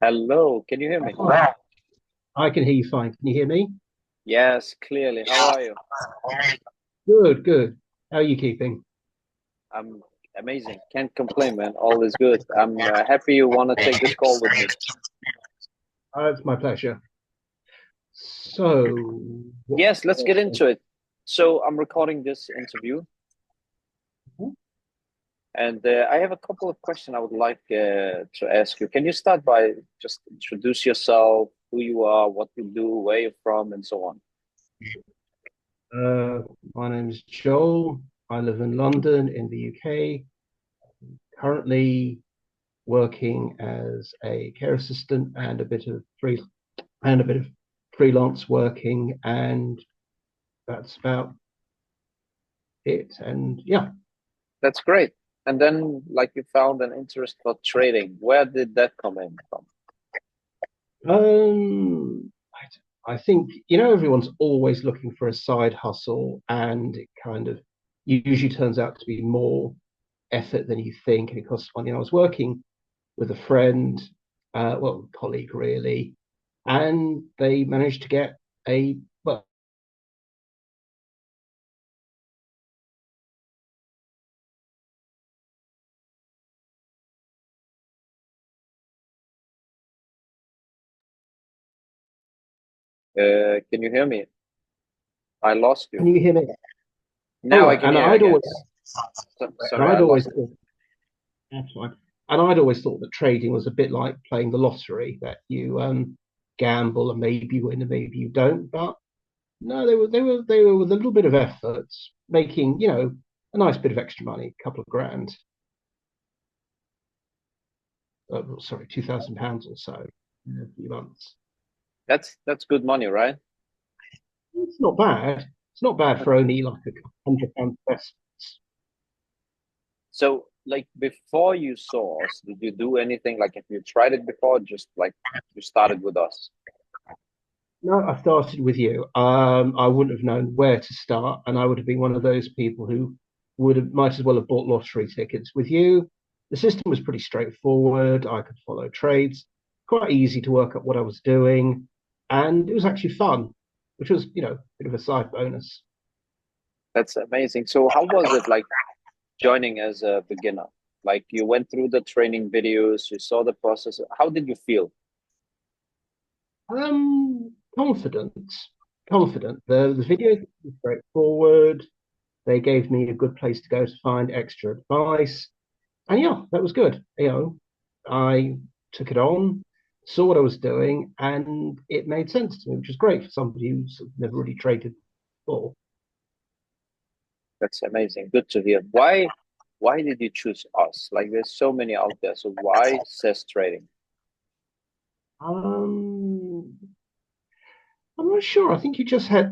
Hello, can you hear me? Hi, I can hear you fine. Can you hear me? Yes, clearly. How are you? Good, good. How are you keeping? I'm amazing. Can't complain, man. All is good. I'm happy you want to take this call with me. It's my pleasure. So, what? Yes, let's get into it. So I'm recording this interview, and I have a couple of questions I would like to ask you. Can you start by just introduce yourself, who you are, what you do, where you're from, and so on? Uh, my name is Joel. I live in London in the UK. Currently working as a care assistant and a bit of freelance working, and that's about it. And yeah, That's great. And then, like, you found an interest for trading. Where did that come in from? I think everyone's always looking for a side hustle, and it kind of usually turns out to be more effort than you think, and it costs money. I was working with a friend, well, colleague really, and they managed to get a well. Can you hear me? I lost Can you. you hear me? All Now I right, can hear you again. and Sorry, I I'd always lost. thought that's fine. And I'd always thought that trading was a bit like playing the lottery, that you gamble and maybe you win and maybe you don't. But no, they were with a little bit of effort, making a nice bit of extra money, a couple of grand. Sorry, £2,000 or so in a few months. That's good money, right? It's not bad. It's not bad for only like £100 investments. So, like before you saw us, did you do anything? Like, have you tried it before? Just like you started with us. No, I started with you. I wouldn't have known where to start, and I would have been one of those people who might as well have bought lottery tickets. With you, the system was pretty straightforward. I could follow trades, quite easy to work out what I was doing, and it was actually fun, which was a bit of a side bonus. That's amazing. So, how was it like joining as a beginner? Like, you went through the training videos, you saw the process. How did you feel? Confident, confident. The videos were straightforward. They gave me a good place to go to find extra advice. And yeah, that was good. I took it on, saw what I was doing, and it made sense to me, which was great for somebody who's never really traded before. That's amazing. Good to hear. Why did you choose us? Like, there's so many out there. So why says trading? Um, I'm not sure. I think you just had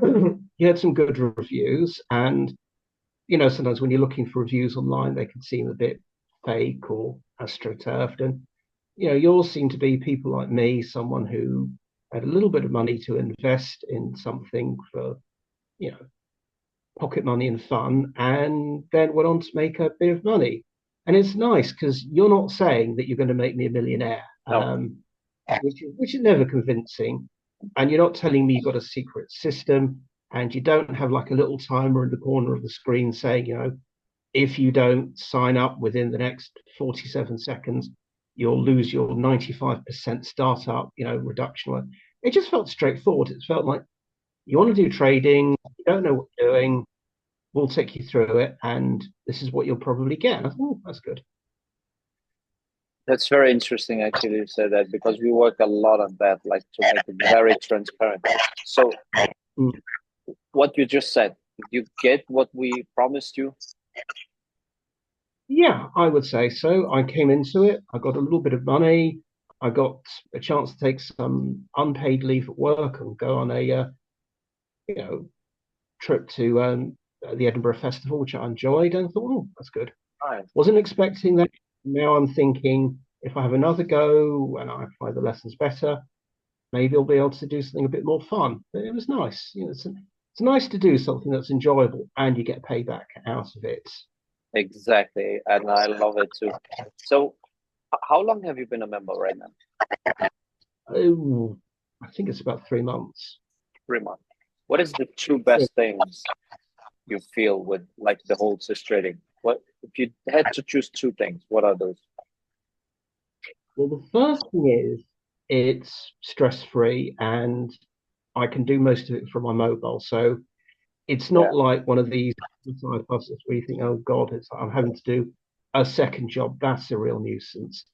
you had some good reviews, and sometimes when you're looking for reviews online, they can seem a bit fake or astroturfed, and yours seem to be people like me, someone who had a little bit of money to invest in something for you know pocket money and fun, and then went on to make a bit of money. And it's nice because you're not saying that you're going to make me a millionaire, No, which is never convincing. And you're not telling me you've got a secret system, and you don't have like a little timer in the corner of the screen saying, if you don't sign up within the next 47 seconds, you'll lose your 95% startup, reduction. It just felt straightforward. It felt like you want to do trading, you don't know what you're doing, we'll take you through it, and this is what you'll probably get. And I thought, oh, that's good. that's very interesting actually you said that because we work a lot on that, like to make it very transparent. So Mm. what you just said, did you get what we promised you? Yeah, I would say so. I came into it, I got a little bit of money, I got a chance to take some unpaid leave at work and go on a you know trip to the Edinburgh Festival, which I enjoyed, and thought, oh, that's good. Right. Wasn't expecting that. Now I'm thinking if I have another go and I find the lessons better, maybe I'll be able to do something a bit more fun. But it was nice. It's nice to do something that's enjoyable and you get payback out of it. Exactly. And I love it too. So how long have you been a member right now? Oh, I think it's about 3 months. 3 months. What is the two Yeah. best things you feel with like the whole sys trading? What if you had to choose two things? What are those? Well, the first thing is it's stress-free and I can do most of it from my mobile. So it's not Yeah, like one of these side hustles where you think, oh God, I'm having to do a second job. That's a real nuisance.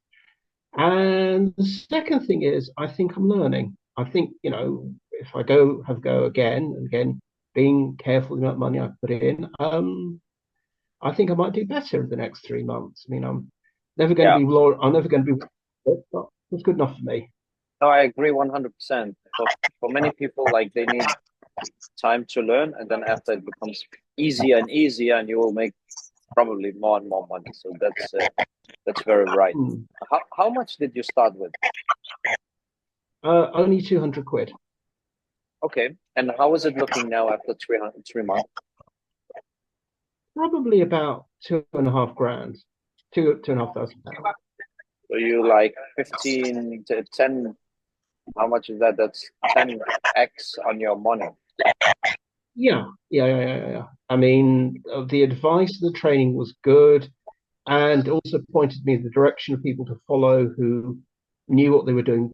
And the second thing is, I think I'm learning. I think, if I go again and again, being careful with the amount of money I put in, I think I might do better in the next 3 months. I mean, yeah. I'm never going to be, but it's good enough for me. No, I agree 100%. For many people, like they need time to learn, and then after it becomes easier and easier, and you will make probably more and more money. So that's very right. Hmm. How much did you start with? Only 200 quid. Okay, and how is it looking now after 3 months? Probably about 2.5 grand, two and a half thousand pounds. So you like 15 to 10? How much is that? That's 10x on your money. Yeah. I mean, the advice of the training was good and also pointed me in the direction of people to follow who knew what they were doing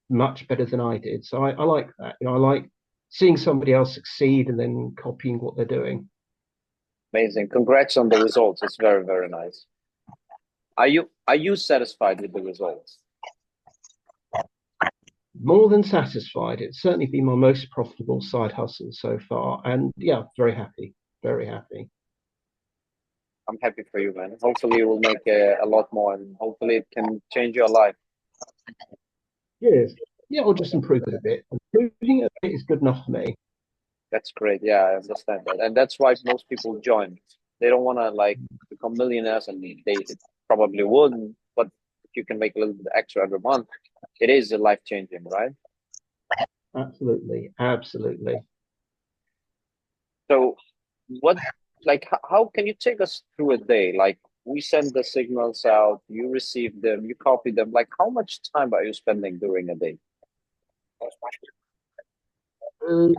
much better than I did. So I like that. I like seeing somebody else succeed and then copying what they're doing. Amazing. Congrats on the results. It's very, very nice. Are you satisfied with the results? More than satisfied. It's certainly been my most profitable side hustle so far. And yeah, very happy. Very happy. I'm happy for you, man. Hopefully, you will make a lot more, and hopefully, it can change your life. Yes. Yeah, or just improve it a bit. Improving it a bit is good enough for me. That's great. Yeah, I understand that, and that's why most people join. They don't want to like become millionaires, and they probably wouldn't. But if you can make a little bit extra every month, it is a life changing, right? Absolutely. Absolutely. So, what like how can you take us through a day? Like we send the signals out, you receive them, you copy them. Like how much time are you spending during a day? Uh,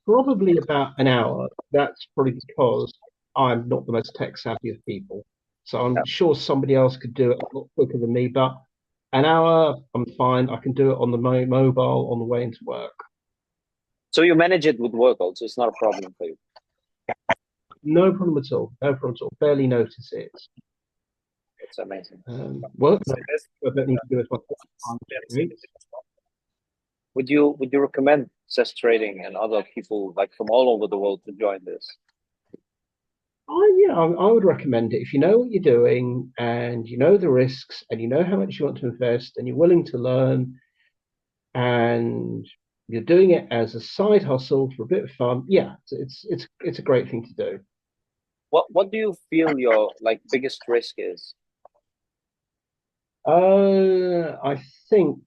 Probably about an hour. That's probably because I'm not the most tech savvy of people. So I'm Yeah. sure somebody else could do it a lot quicker than me, but an hour, I'm fine. I can do it on the mobile on the way into work. So you manage it with work also. It's not a problem for you. No problem at all. No problem at all. Barely notice it. It's amazing. Work, I don't need to do as much. Great. Would you recommend CES trading and other people like from all over the world to join this? Yeah, I would recommend it if you know what you're doing and you know the risks and you know how much you want to invest and you're willing to learn and you're doing it as a side hustle for a bit of fun. Yeah, it's a great thing to do. What do you feel your like biggest risk is? I think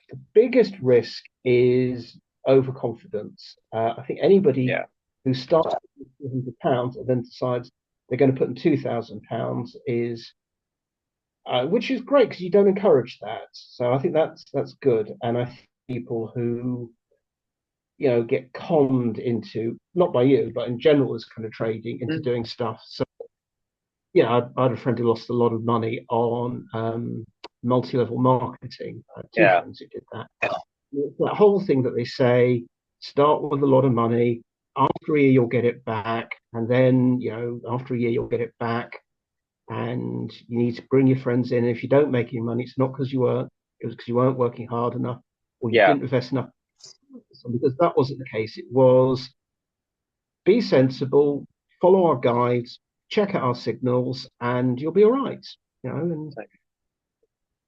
the biggest risk is overconfidence. I think anybody Yeah. who starts with £200 and then decides they're going to put in £2,000 is, which is great because you don't encourage that. So I think that's good. And I think people who get conned into, not by you, but in general, as kind of trading into Mm. doing stuff. So yeah, I had a friend who lost a lot of money on multi-level marketing. I had two Yeah. friends who did that. That whole thing that they say, start with a lot of money. After a year, you'll get it back, and then after a year, you'll get it back, and you need to bring your friends in. And if you don't make any money, it's not because you weren't; it was because you weren't working hard enough, or you Yeah. didn't invest enough. So because that wasn't the case. It was be sensible, follow our guides, check out our signals, and you'll be all right. And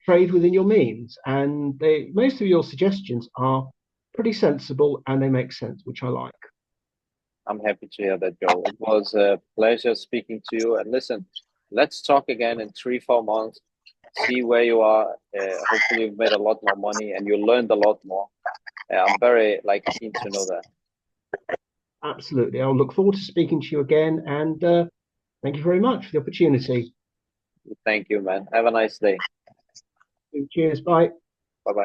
trade within your means. And most of your suggestions are pretty sensible and they make sense, which I like. I'm happy to hear that, Joe. It was a pleasure speaking to you. And listen, let's talk again in 3, 4 months. See where you are. Hopefully, you've made a lot more money and you learned a lot more. I'm very like keen to know that. Absolutely. I'll look forward to speaking to you again. And thank you very much for the opportunity. Thank you, man. Have a nice day. Cheers. Bye.